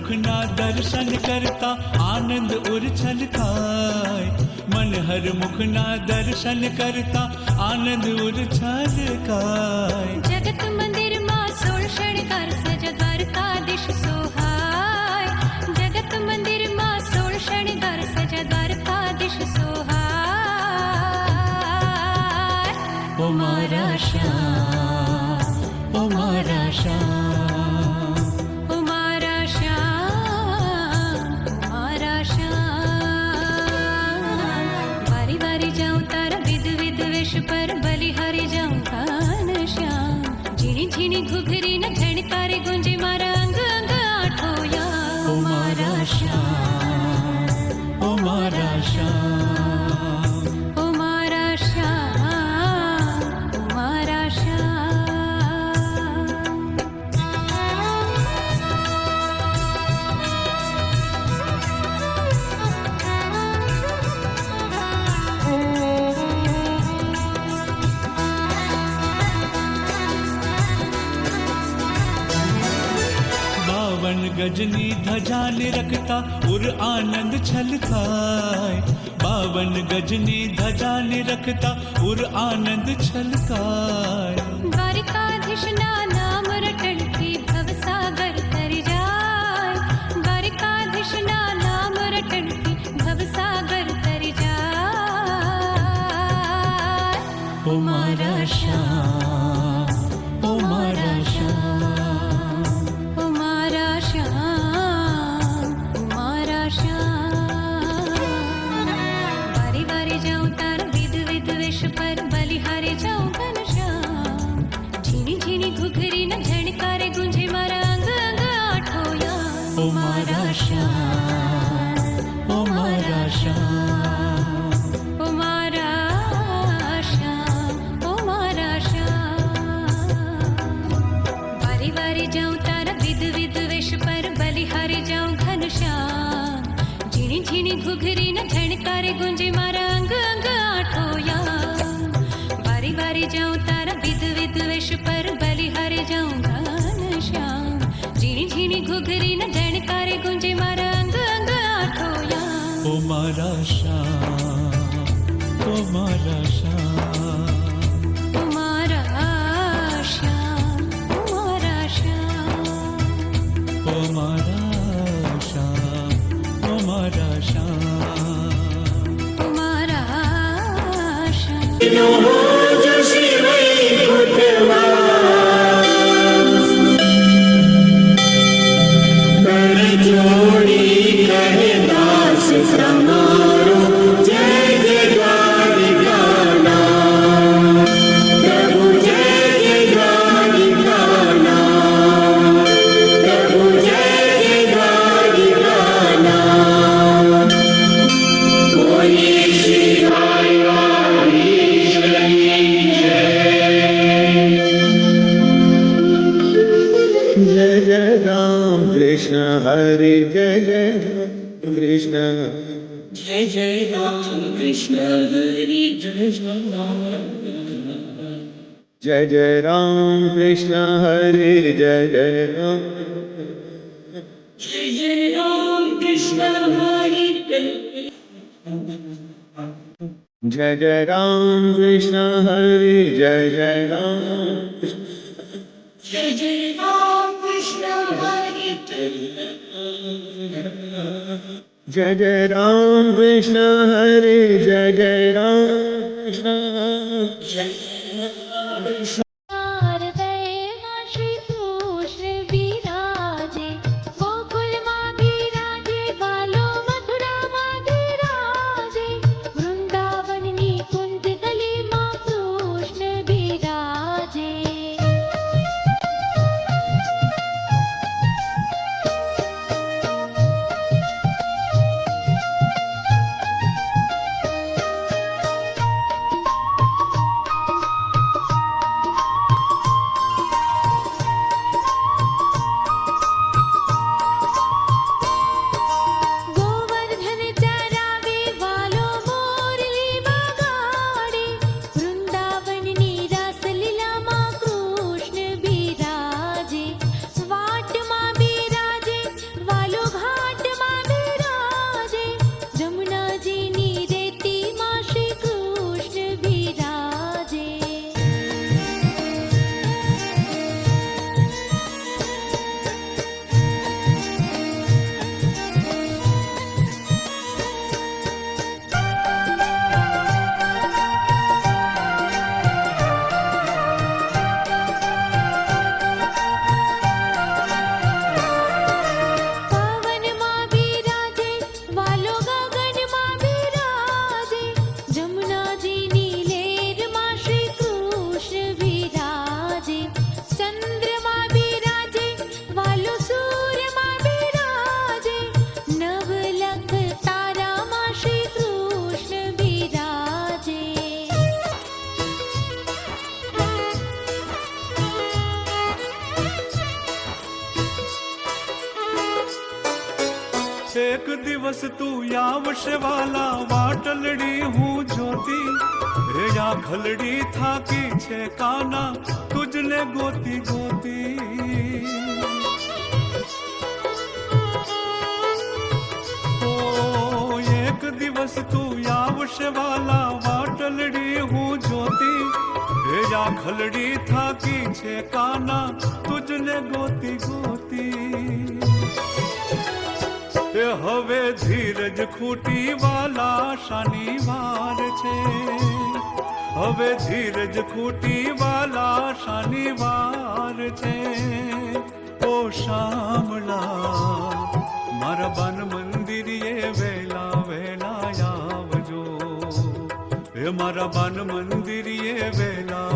मुखना दर्शन करता आनंद उछल खाए। मन हर मुखना दर्शन करता आनंद उछल खाए। जगत मंदिर मां 16 शृंगार सजा द्वारकाधीश सोहाय। जगत मंदिर मां 16 शृंगार सजा द्वारकाधीश सोहाय। ओ मारा श्याम, ओ मारा श्याम, ओ मारा श्याम, ओ मारा श्याम। बारी बारी जाऊं तारा विध विध वेश पर बलिहारी जाऊं कान श्याम। झिणी झिणी घुघरी न झणकारे गुंजे मारा अंग अंग आठो या। ओ मारा श्याम, ओ मारा श्याम, ओ मारा श्याम, ओ मारा श्याम। बावन गजनी ध्वजा निरखता उर आनंद छल खाए। बावन गजनी ध्वजा निरखता उर आनंद छल खाए। द्वारिकाधीश ना नाम रटन की भवसागर तर जाय। द्वारिकाधीश ना नाम रटन की भवसागर तर जाय। ओ मारा श्याम, ओ मारा श्याम, ओ मारा श्याम, ओ मारा श्याम। बारी बारी जाऊं तार विध विध वेश पर बलिहारे जाऊं घनश्याम। झिणी झिणी घुघरी न झणकारे गुंजे मारा अंग अंग आठो या। ओ मारा श्याम, ओ मारा श्याम, ओ मारा श्याम, ओ मारा श्याम। बारी बारी जाऊं तारा विध विध वेश पर बलिहारे जाऊं घनश्याम। झिणी झिणी घुघरी न झणकारे गुंजे मारा अंग अंग आठो या। बारी बारी जाऊं तारा विध विध वेश पर बलिहारे जाऊं घनश्याम। झिणी झिणी घुघरी न झणकारे गुंजे मारा अंग अंग आठो या। ओ मारा श्याम, ओ मारा श्याम, ओ मारा श्याम, ओ मारा श्याम। ओ मारा श्याम, ओ मारा श्याम। ओ मारा श्याम। जय जय राम कृष्ण हरे जय जय राम कृष्ण जय जय राम कृष्ण हरि जय राम। जय जय राम कृष्ण हरे जय जय राम जय जय राम कृष्ण हरि जय जय राम कृष्ण हरे जय जय राम जय जय राम कृष्ण हरि जय जय राम कृष्ण हरे जय जय राम कृष्ण श्री कृष्ण विराजे गोकुल माँ विराजे बालो मथुरा माँ विराजे वृंदावन निकुंज गली माँ कृष्ण विराजे। દિવસ તું આવશે વાલા વાટલડી હું જોતી રે આ ખલડી થાકી છે કાના તુજને ગોતી ગોતી ઓ એક દિવસ તું આવશે વાલા વાટલડી હું જોતી રે આ ખલડી થાકી છે કાના તુજને ગોતી ગોતી એ હવે ધીરજ ખૂટી વાલા શાની વાર છે હવે ધીરજ ખૂટી વાલા શાની વાર છે ઓ શામળા મારા બન મંદિરે વેલા વેલા આવજો એ મારા બન મંદિરે વેલા